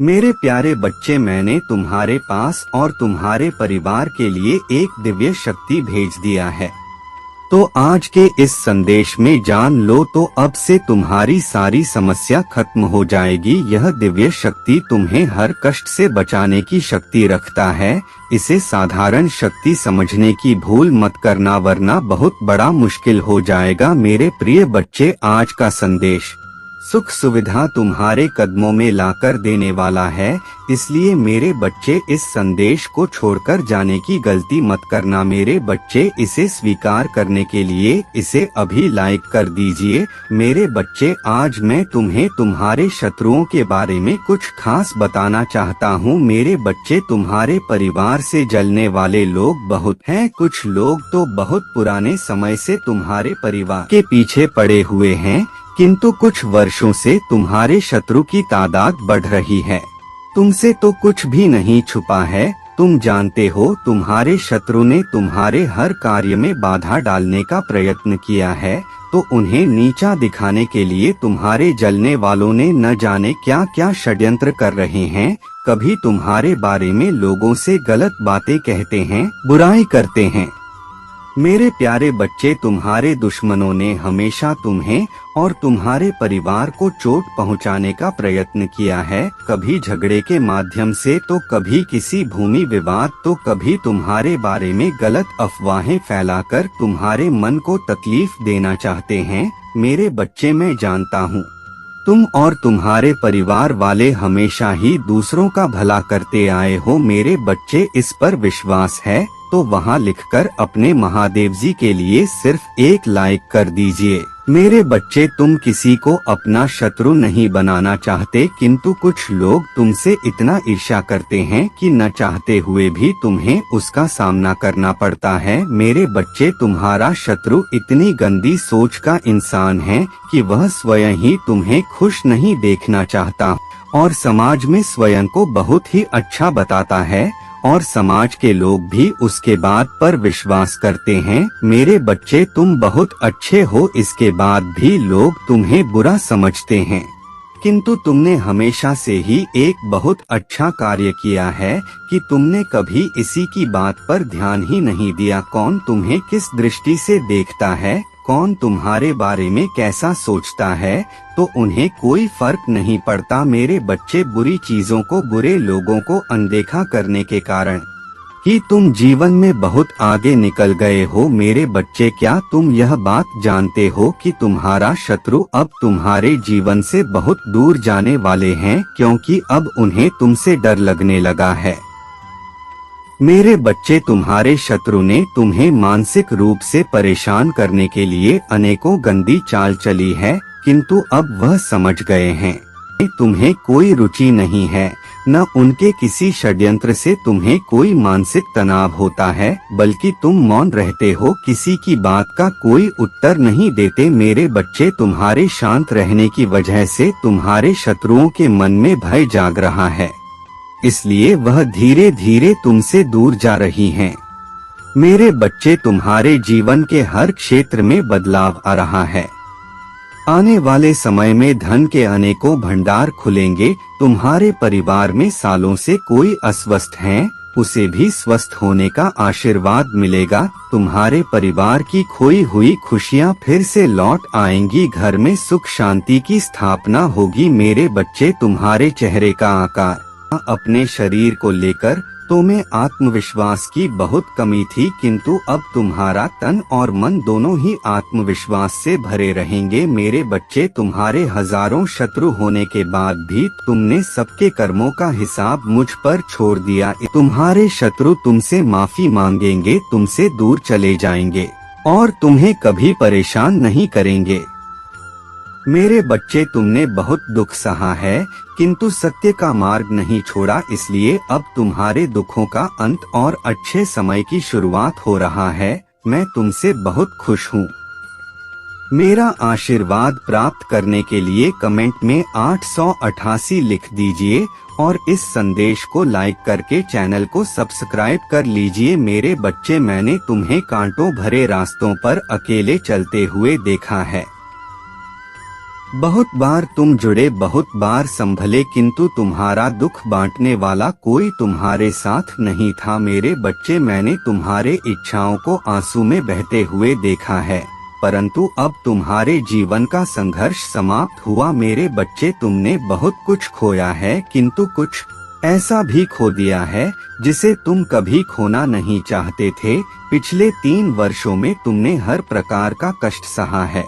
मेरे प्यारे बच्चे, मैंने तुम्हारे पास और तुम्हारे परिवार के लिए एक दिव्य शक्ति भेज दिया है। तो आज के इस संदेश में जान लो तो अब से तुम्हारी सारी समस्या खत्म हो जाएगी। यह दिव्य शक्ति तुम्हें हर कष्ट से बचाने की शक्ति रखता है। इसे साधारण शक्ति समझने की भूल मत करना, वरना बहुत बड़ा मुश्किल हो जाएगा। मेरे प्रिय बच्चे, आज का संदेश सुख सुविधा तुम्हारे कदमों में लाकर देने वाला है। इसलिए मेरे बच्चे, इस संदेश को छोड़कर जाने की गलती मत करना। मेरे बच्चे, इसे स्वीकार करने के लिए इसे अभी लाइक कर दीजिए। मेरे बच्चे, आज मैं तुम्हें तुम्हारे शत्रुओं के बारे में कुछ खास बताना चाहता हूँ। मेरे बच्चे, तुम्हारे परिवार से जलने वाले लोग बहुत हैं। कुछ लोग तो बहुत पुराने समय से तुम्हारे परिवार के पीछे पड़े हुए हैं, किंतु कुछ वर्षों से तुम्हारे शत्रु की तादाद बढ़ रही है। तुमसे तो कुछ भी नहीं छुपा है। तुम जानते हो, तुम्हारे शत्रु ने तुम्हारे हर कार्य में बाधा डालने का प्रयत्न किया है। तो उन्हें नीचा दिखाने के लिए तुम्हारे जलने वालों ने न जाने क्या क्या षड्यंत्र कर रहे हैं। कभी तुम्हारे बारे में लोगों से गलत बातें कहते हैं, बुराई करते हैं। मेरे प्यारे बच्चे, तुम्हारे दुश्मनों ने हमेशा तुम्हें और तुम्हारे परिवार को चोट पहुंचाने का प्रयत्न किया है। कभी झगड़े के माध्यम से, तो कभी किसी भूमि विवाद, तो कभी तुम्हारे बारे में गलत अफवाहें फैलाकर तुम्हारे मन को तकलीफ देना चाहते हैं। मेरे बच्चे, मैं जानता हूँ, तुम और तुम्हारे परिवार वाले हमेशा ही दूसरों का भला करते आए हो। मेरे बच्चे, इस पर विश्वास है तो वहाँ लिखकर अपने महादेव जी के लिए सिर्फ एक लाइक कर दीजिए। मेरे बच्चे, तुम किसी को अपना शत्रु नहीं बनाना चाहते, किंतु कुछ लोग तुमसे इतना ईर्ष्या करते हैं कि न चाहते हुए भी तुम्हें उसका सामना करना पड़ता है। मेरे बच्चे, तुम्हारा शत्रु इतनी गंदी सोच का इंसान है कि वह स्वयं ही तुम्हें खुश नहीं देखना चाहता और समाज में स्वयं को बहुत ही अच्छा बताता है, और समाज के लोग भी उसके बात पर विश्वास करते हैं। मेरे बच्चे, तुम बहुत अच्छे हो, इसके बाद भी लोग तुम्हें बुरा समझते हैं, किंतु तुमने हमेशा से ही एक बहुत अच्छा कार्य किया है कि तुमने कभी इसी की बात पर ध्यान ही नहीं दिया। कौन तुम्हें किस दृष्टि से देखता है, कौन तुम्हारे बारे में कैसा सोचता है, तो उन्हें कोई फर्क नहीं पड़ता। मेरे बच्चे, बुरी चीजों को, बुरे लोगों को अनदेखा करने के कारण ही तुम जीवन में बहुत आगे निकल गए हो। मेरे बच्चे, क्या तुम यह बात जानते हो कि तुम्हारा शत्रु अब तुम्हारे जीवन से बहुत दूर जाने वाले हैं, क्योंकि अब उन्हें तुमसे डर लगने लगा है। मेरे बच्चे, तुम्हारे शत्रु ने तुम्हें मानसिक रूप से परेशान करने के लिए अनेकों गंदी चाल चली है, किंतु अब वह समझ गए हैं तुम्हें कोई रुचि नहीं है, न उनके किसी षड्यंत्र से तुम्हें कोई मानसिक तनाव होता है, बल्कि तुम मौन रहते हो, किसी की बात का कोई उत्तर नहीं देते। मेरे बच्चे, तुम्हारे शांत रहने की वजह से तुम्हारे शत्रुओं के मन में भय जाग रहा है, इसलिए वह धीरे धीरे तुमसे दूर जा रही हैं। मेरे बच्चे, तुम्हारे जीवन के हर क्षेत्र में बदलाव आ रहा है। आने वाले समय में धन के अनेकों भंडार खुलेंगे। तुम्हारे परिवार में सालों से कोई अस्वस्थ है, उसे भी स्वस्थ होने का आशीर्वाद मिलेगा। तुम्हारे परिवार की खोई हुई खुशियां फिर से लौट आएंगी, घर में सुख शांति की स्थापना होगी। मेरे बच्चे, तुम्हारे चेहरे का आकार, अपने शरीर को लेकर तुम्हें आत्मविश्वास की बहुत कमी थी, किंतु अब तुम्हारा तन और मन दोनों ही आत्मविश्वास से भरे रहेंगे। मेरे बच्चे, तुम्हारे हजारों शत्रु होने के बाद भी तुमने सबके कर्मों का हिसाब मुझ पर छोड़ दिया। तुम्हारे शत्रु तुमसे माफी मांगेंगे, तुमसे दूर चले जाएंगे और तुम्हें कभी परेशान नहीं करेंगे। मेरे बच्चे, तुमने बहुत दुख सहा है, किंतु सत्य का मार्ग नहीं छोड़ा, इसलिए अब तुम्हारे दुखों का अंत और अच्छे समय की शुरुआत हो रहा है। मैं तुमसे बहुत खुश हूँ। मेरा आशीर्वाद प्राप्त करने के लिए कमेंट में 888 लिख दीजिए और इस संदेश को लाइक करके चैनल को सब्सक्राइब कर लीजिए। मेरे बच्चे, मैंने तुम्हें कांटों भरे रास्तों पर अकेले चलते हुए देखा है। बहुत बार तुम जुड़े, बहुत बार संभले, किंतु तुम्हारा दुख बांटने वाला कोई तुम्हारे साथ नहीं था। मेरे बच्चे, मैंने तुम्हारे इच्छाओं को आंसू में बहते हुए देखा है, परंतु अब तुम्हारे जीवन का संघर्ष समाप्त हुआ। मेरे बच्चे, तुमने बहुत कुछ खोया है, किंतु कुछ ऐसा भी खो दिया है जिसे तुम कभी खोना नहीं चाहते थे। पिछले 3 वर्षों में तुमने हर प्रकार का कष्ट सहा है।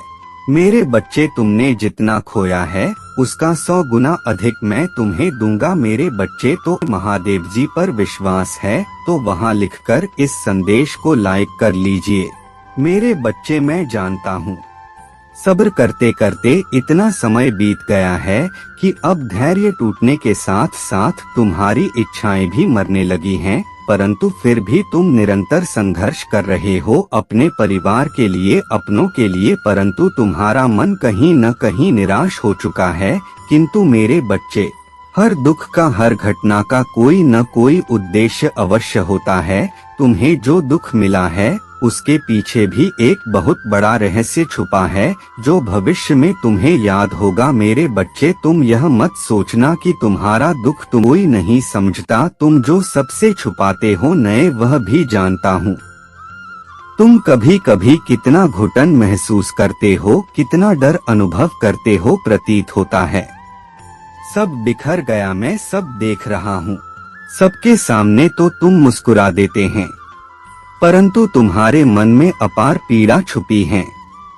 मेरे बच्चे, तुमने जितना खोया है उसका 100 गुना अधिक मैं तुम्हें दूंगा। मेरे बच्चे, तो महादेव जी पर विश्वास है तो वहाँ लिखकर इस संदेश को लाइक कर लीजिए। मेरे बच्चे, मैं जानता हूँ सब्र करते करते इतना समय बीत गया है कि अब धैर्य टूटने के साथ साथ तुम्हारी इच्छाएं भी मरने लगी हैं, परंतु फिर भी तुम निरंतर संघर्ष कर रहे हो अपने परिवार के लिए, अपनों के लिए, परंतु तुम्हारा मन कहीं न कहीं निराश हो चुका है। किंतु मेरे बच्चे, हर दुख का, हर घटना का कोई न कोई उद्देश्य अवश्य होता है। तुम्हें जो दुख मिला है उसके पीछे भी एक बहुत बड़ा रहस्य छुपा है जो भविष्य में तुम्हें याद होगा। मेरे बच्चे, तुम यह मत सोचना कि तुम्हारा दुख तुम कोई नहीं समझता। तुम जो सबसे छुपाते हो नए वह भी जानता हूँ। तुम कभी कभी कितना घुटन महसूस करते हो, कितना डर अनुभव करते हो, प्रतीत होता है सब बिखर गया, मैं सब देख रहा हूँ। सबके सामने तो तुम मुस्कुरा देते हैं, परंतु तुम्हारे मन में अपार पीड़ा छुपी है।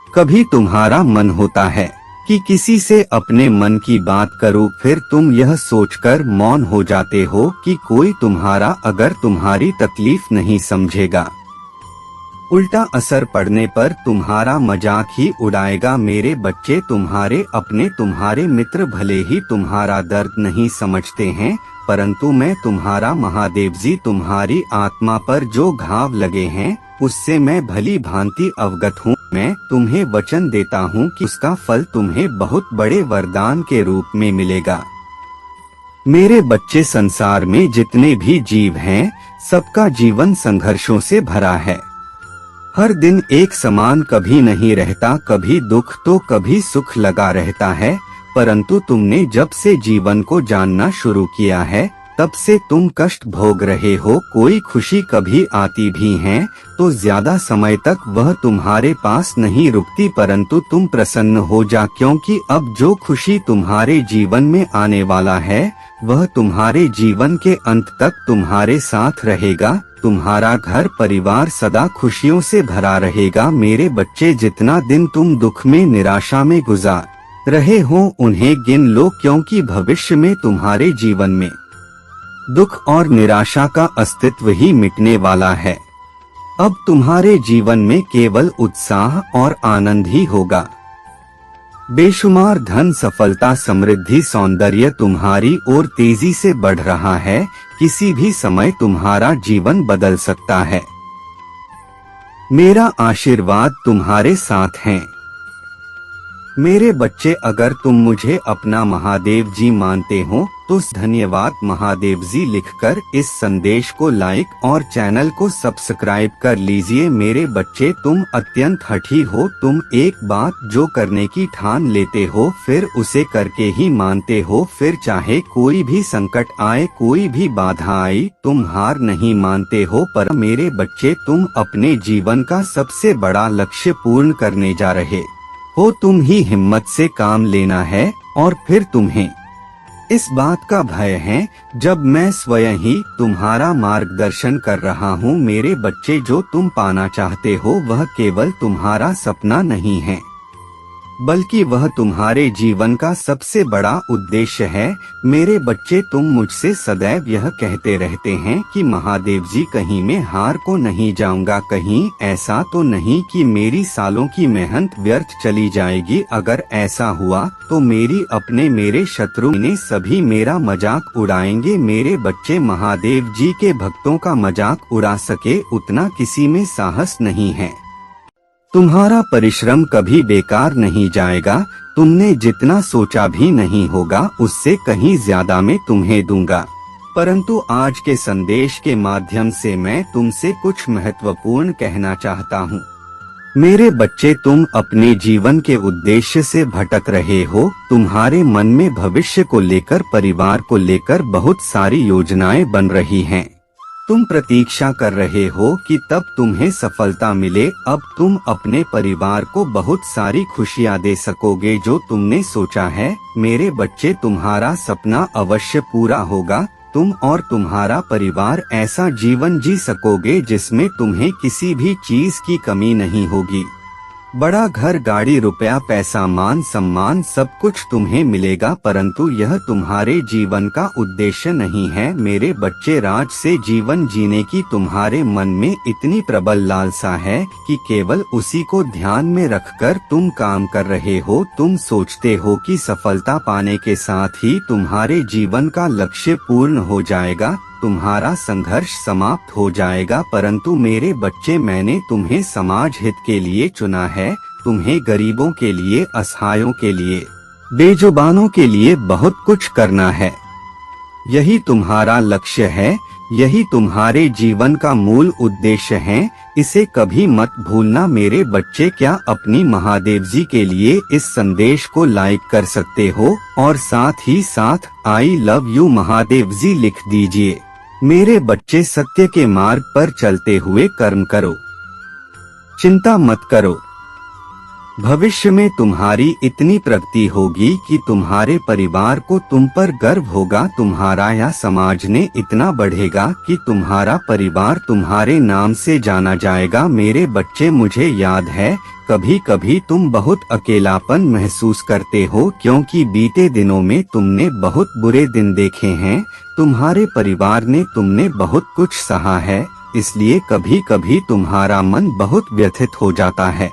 कभी तुम्हारा मन होता है कि किसी से अपने मन की बात करूं, फिर तुम यह सोचकर मौन हो जाते हो कि कोई अगर तुम्हारी तकलीफ नहीं समझेगा, उल्टा असर पड़ने पर तुम्हारा मजाक ही उड़ाएगा। मेरे बच्चे, तुम्हारे अपने, तुम्हारे मित्र भले ही तुम्हारा दर्द नहीं समझते हैं, परंतु मैं तुम्हारा महादेव जी तुम्हारी आत्मा पर जो घाव लगे हैं उससे मैं भली भांति अवगत हूँ। मैं तुम्हें वचन देता हूँ कि उसका फल तुम्हें बहुत बड़े वरदान के रूप में मिलेगा। मेरे बच्चे, संसार में जितने भी जीव हैं सबका जीवन संघर्षों से भरा है। हर दिन एक समान कभी नहीं रहता, कभी दुख तो कभी सुख लगा रहता है, परंतु तुमने जब से जीवन को जानना शुरू किया है तब से तुम कष्ट भोग रहे हो। कोई खुशी कभी आती भी है तो ज्यादा समय तक वह तुम्हारे पास नहीं रुकती, परंतु तुम प्रसन्न हो जा, क्योंकि अब जो खुशी तुम्हारे जीवन में आने वाला है वह तुम्हारे जीवन के अंत तक तुम्हारे साथ रहेगा। तुम्हारा घर परिवार सदा खुशियों से भरा रहेगा। मेरे बच्चे, जितना दिन तुम दुख में, निराशा में गुजार रहे हो उन्हें गिन लो, क्योंकि भविष्य में तुम्हारे जीवन में दुख और निराशा का अस्तित्व ही मिटने वाला है। अब तुम्हारे जीवन में केवल उत्साह और आनंद ही होगा। बेशुमार धन, सफलता, समृद्धि, सौंदर्य तुम्हारी ओर तेजी से बढ़ रहा है। किसी भी समय तुम्हारा जीवन बदल सकता है। मेरा आशीर्वाद तुम्हारे साथ है। मेरे बच्चे, अगर तुम मुझे अपना महादेव जी मानते हो तो धन्यवाद महादेव जी लिखकर इस संदेश को लाइक और चैनल को सब्सक्राइब कर लीजिए। मेरे बच्चे, तुम अत्यंत हठी हो। तुम एक बात जो करने की ठान लेते हो फिर उसे करके ही मानते हो। फिर चाहे कोई भी संकट आए, कोई भी बाधा आई, तुम हार नहीं मानते हो। पर मेरे बच्चे, तुम अपने जीवन का सबसे बड़ा लक्ष्य पूर्ण करने जा रहे हो। तुम ही हिम्मत से काम लेना है और फिर तुम्हें इस बात का भय है जब मैं स्वयं ही तुम्हारा मार्गदर्शन कर रहा हूँ। मेरे बच्चे, जो तुम पाना चाहते हो वह केवल तुम्हारा सपना नहीं है, बल्कि वह तुम्हारे जीवन का सबसे बड़ा उद्देश्य है। मेरे बच्चे, तुम मुझसे सदैव यह कहते रहते हैं कि महादेव जी कहीं मैं हार को नहीं जाऊंगा, कहीं ऐसा तो नहीं कि मेरी सालों की मेहनत व्यर्थ चली जाएगी। अगर ऐसा हुआ तो मेरे शत्रु ने सभी मेरा मजाक उड़ाएंगे। मेरे बच्चे, महादेव जी के भक्तों का मजाक उड़ा सके उतना किसी में साहस नहीं है। तुम्हारा परिश्रम कभी बेकार नहीं जाएगा। तुमने जितना सोचा भी नहीं होगा उससे कहीं ज्यादा मैं तुम्हें दूंगा। परंतु आज के संदेश के माध्यम से मैं तुमसे कुछ महत्वपूर्ण कहना चाहता हूँ। मेरे बच्चे, तुम अपने जीवन के उद्देश्य से भटक रहे हो। तुम्हारे मन में भविष्य को लेकर, परिवार को लेकर बहुत सारी योजनाएं बन रही हैं। तुम प्रतीक्षा कर रहे हो कि तब तुम्हें सफलता मिले। अब तुम अपने परिवार को बहुत सारी खुशियां दे सकोगे जो तुमने सोचा है। मेरे बच्चे, तुम्हारा सपना अवश्य पूरा होगा। तुम और तुम्हारा परिवार ऐसा जीवन जी सकोगे जिसमें तुम्हें किसी भी चीज की कमी नहीं होगी। बड़ा घर, गाड़ी, रुपया, पैसा, मान सम्मान सब कुछ तुम्हें मिलेगा, परंतु यह तुम्हारे जीवन का उद्देश्य नहीं है। मेरे बच्चे, राज से जीवन जीने की तुम्हारे मन में इतनी प्रबल लालसा है कि केवल उसी को ध्यान में रखकर तुम काम कर रहे हो। तुम सोचते हो कि सफलता पाने के साथ ही तुम्हारे जीवन का लक्ष्य पूर्ण हो जाएगा, तुम्हारा संघर्ष समाप्त हो जाएगा, परंतु मेरे बच्चे, मैंने तुम्हें समाज हित के लिए चुना है। तुम्हें गरीबों के लिए, असहायों के लिए, बेजुबानों के लिए बहुत कुछ करना है। यही तुम्हारा लक्ष्य है, यही तुम्हारे जीवन का मूल उद्देश्य है। इसे कभी मत भूलना मेरे बच्चे। क्या अपनी महादेव जी के लिए इस संदेश को लाइक कर सकते हो और साथ ही साथ आई लव यू महादेव जी लिख दीजिए। मेरे बच्चे, सत्य के मार्ग पर चलते हुए कर्म करो, चिंता मत करो। भविष्य में तुम्हारी इतनी प्रगति होगी कि तुम्हारे परिवार को तुम पर गर्व होगा। तुम्हारा या समाज ने इतना बढ़ेगा कि तुम्हारा परिवार तुम्हारे नाम से जाना जाएगा। मेरे बच्चे, मुझे याद है कभी कभी तुम बहुत अकेलापन महसूस करते हो, क्योंकि बीते दिनों में तुमने बहुत बुरे दिन देखे हैं। तुम्हारे परिवार ने तुमने बहुत कुछ सहा है, इसलिए कभी कभी तुम्हारा मन बहुत व्यथित हो जाता है।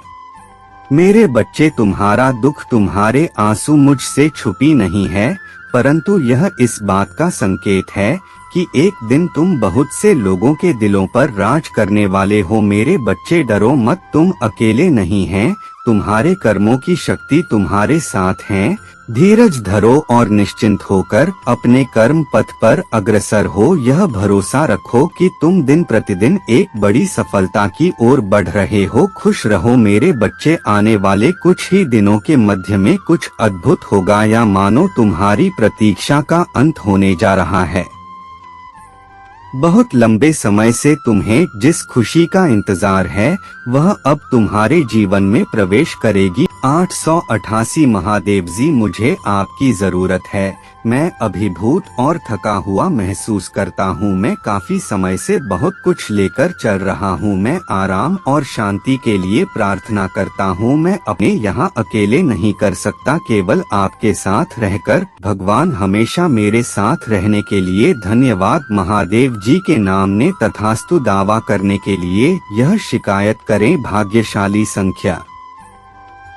मेरे बच्चे, तुम्हारा दुख, तुम्हारे आंसू मुझसे छुपी नहीं है, परंतु यह इस बात का संकेत है कि एक दिन तुम बहुत से लोगों के दिलों पर राज करने वाले हो। मेरे बच्चे, डरो मत, तुम अकेले नहीं हैं। तुम्हारे कर्मों की शक्ति तुम्हारे साथ है। धीरज धरो और निश्चिंत होकर अपने कर्म पथ पर अग्रसर हो। यह भरोसा रखो कि तुम दिन प्रतिदिन एक बड़ी सफलता की ओर बढ़ रहे हो। खुश रहो मेरे बच्चे, आने वाले कुछ ही दिनों के मध्य में कुछ अद्भुत होगा, या मानो तुम्हारी प्रतीक्षा का अंत होने जा रहा है। बहुत लंबे समय से तुम्हें जिस खुशी का इंतजार है वह अब तुम्हारे जीवन में प्रवेश करेगी। 888 महादेव जी, मुझे आपकी जरूरत है। मैं अभिभूत और थका हुआ महसूस करता हूँ। मैं काफी समय से बहुत कुछ लेकर चल रहा हूँ। मैं आराम और शांति के लिए प्रार्थना करता हूँ। मैं अपने यहाँ अकेले नहीं कर सकता, केवल आपके साथ रहकर। भगवान हमेशा मेरे साथ रहने के लिए धन्यवाद। महादेव जी के नाम ने तथास्तु। दावा करने के लिए यह शिकायत करें। भाग्यशाली संख्या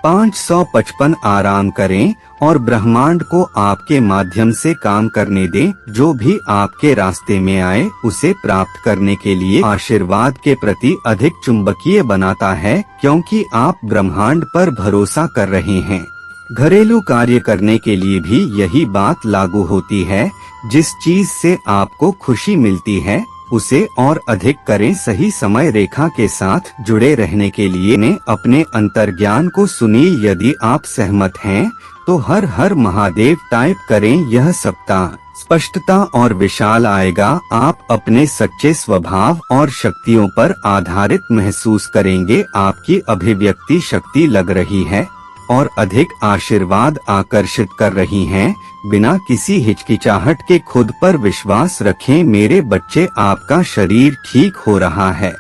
555। आराम करें और ब्रह्मांड को आपके माध्यम से काम करने दें। जो भी आपके रास्ते में आए उसे प्राप्त करने के लिए आशीर्वाद के प्रति अधिक चुंबकीय बनाता है, क्योंकि आप ब्रह्मांड पर भरोसा कर रहे हैं। घरेलू कार्य करने के लिए भी यही बात लागू होती है। जिस चीज से आपको खुशी मिलती है उसे और अधिक करें। सही समय रेखा के साथ जुड़े रहने के लिए ने अपने अंतर्ज्ञान को सुनिए। यदि आप सहमत हैं तो हर हर महादेव टाइप करें। यह सप्ताह स्पष्टता और विशाल आएगा। आप अपने सच्चे स्वभाव और शक्तियों पर आधारित महसूस करेंगे। आपकी अभिव्यक्ति शक्ति लग रही है और अधिक आशीर्वाद आकर्षित कर रही हैं। बिना किसी हिचकिचाहट के खुद पर विश्वास रखें मेरे बच्चे। आपका शरीर ठीक हो रहा है,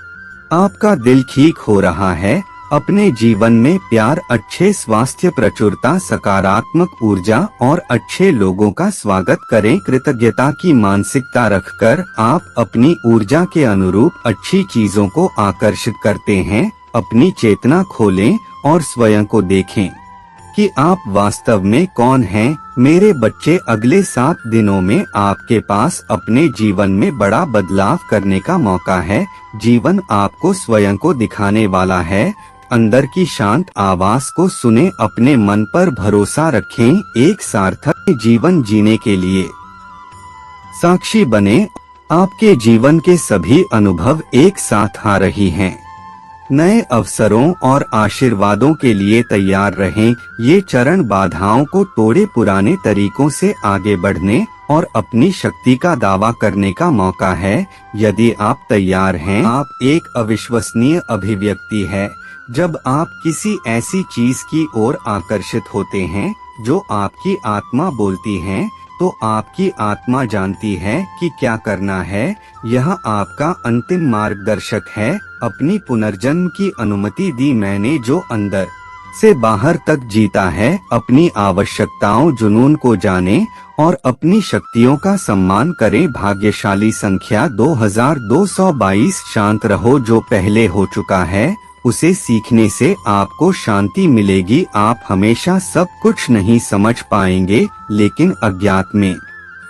आपका दिल ठीक हो रहा है। अपने जीवन में प्यार, अच्छे स्वास्थ्य, प्रचुरता, सकारात्मक ऊर्जा और अच्छे लोगों का स्वागत करें। कृतज्ञता की मानसिकता रखकर आप अपनी ऊर्जा के अनुरूप अच्छी चीजों को आकर्षित करते हैं। अपनी चेतना खोलें और स्वयं को देखें कि आप वास्तव में कौन हैं। मेरे बच्चे, अगले 7 दिनों में आपके पास अपने जीवन में बड़ा बदलाव करने का मौका है। जीवन आपको स्वयं को दिखाने वाला है। अंदर की शांत आवाज को सुने, अपने मन पर भरोसा रखें। एक सार्थक जीवन जीने के लिए साक्षी बने। आपके जीवन के सभी अनुभव एक साथ आ रही हैं। नए अवसरों और आशीर्वादों के लिए तैयार रहें। ये चरण बाधाओं को तोड़े पुराने तरीकों से आगे बढ़ने और अपनी शक्ति का दावा करने का मौका है। यदि आप तैयार हैं, आप एक अविश्वसनीय अभिव्यक्ति है। जब आप किसी ऐसी चीज की ओर आकर्षित होते हैं जो आपकी आत्मा बोलती है, तो आपकी आत्मा जानती है कि क्या करना है। यह आपका अंतिम मार्गदर्शक है। अपनी पुनर्जन्म की अनुमति दी मैंने, जो अंदर से बाहर तक जीता है। अपनी आवश्यकताओं जुनून को जाने और अपनी शक्तियों का सम्मान करें। भाग्यशाली संख्या 2222। शांत रहो। जो पहले हो चुका है उसे सीखने से आपको शांति मिलेगी। आप हमेशा सब कुछ नहीं समझ पाएंगे, लेकिन अज्ञात में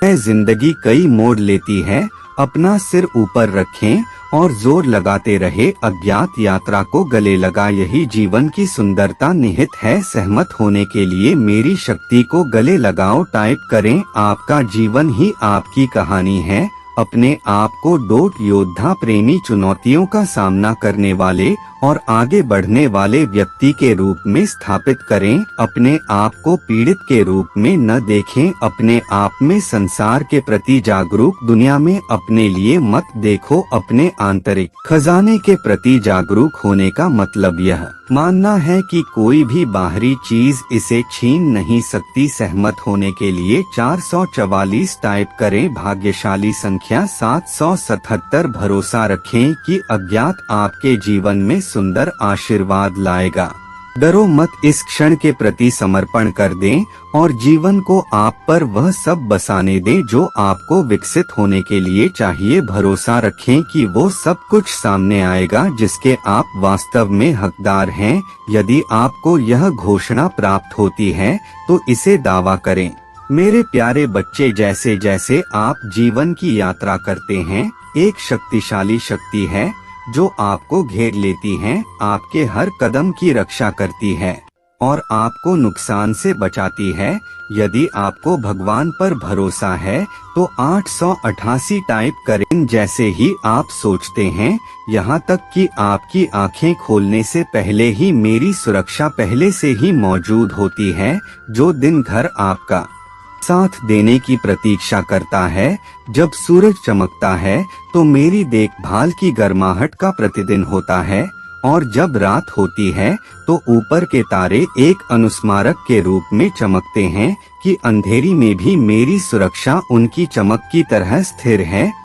जिंदगी कई मोड़ लेती है। अपना सिर ऊपर रखें और जोर लगाते रहे। अज्ञात यात्रा को गले लगा, यही जीवन की सुंदरता निहित है। सहमत होने के लिए मेरी शक्ति को गले लगाओ टाइप करें। आपका जीवन ही आपकी कहानी है। अपने आप को डोट योद्धा, प्रेमी, चुनौतियों का सामना करने वाले और आगे बढ़ने वाले व्यक्ति के रूप में स्थापित करें। अपने आप को पीड़ित के रूप में न देखें। अपने आप में संसार के प्रति जागरूक, दुनिया में अपने लिए मत देखो। अपने आंतरिक खजाने के प्रति जागरूक होने का मतलब यह मानना है कि कोई भी बाहरी चीज इसे छीन नहीं सकती। सहमत होने के लिए 444 टाइप करें। भाग्यशाली संख्या 777। भरोसा रखें कि अज्ञात आपके जीवन में सुंदर आशीर्वाद लाएगा। डरो मत, इस क्षण के प्रति समर्पण कर दें और जीवन को आप पर वह सब बसाने दें जो आपको विकसित होने के लिए चाहिए। भरोसा रखें कि वो सब कुछ सामने आएगा जिसके आप वास्तव में हकदार हैं। यदि आपको यह घोषणा प्राप्त होती है तो इसे दावा करें। मेरे प्यारे बच्चे, जैसे जैसे आप जीवन की यात्रा करते हैं, एक शक्तिशाली शक्ति है जो आपको घेर लेती है, आपके हर कदम की रक्षा करती है और आपको नुकसान से बचाती है। यदि आपको भगवान पर भरोसा है तो 888 टाइप करें। जैसे ही आप सोचते हैं, यहाँ तक कि आपकी आंखें खोलने से पहले ही मेरी सुरक्षा पहले से ही मौजूद होती है। जो दिन घर आपका साथ देने की प्रतीक्षा करता है, जब सूरज चमकता है तो मेरी देखभाल की गर्माहट का प्रतिदिन होता है, और जब रात होती है तो ऊपर के तारे एक अनुस्मारक के रूप में चमकते हैं कि अंधेरी में भी मेरी सुरक्षा उनकी चमक की तरह स्थिर है।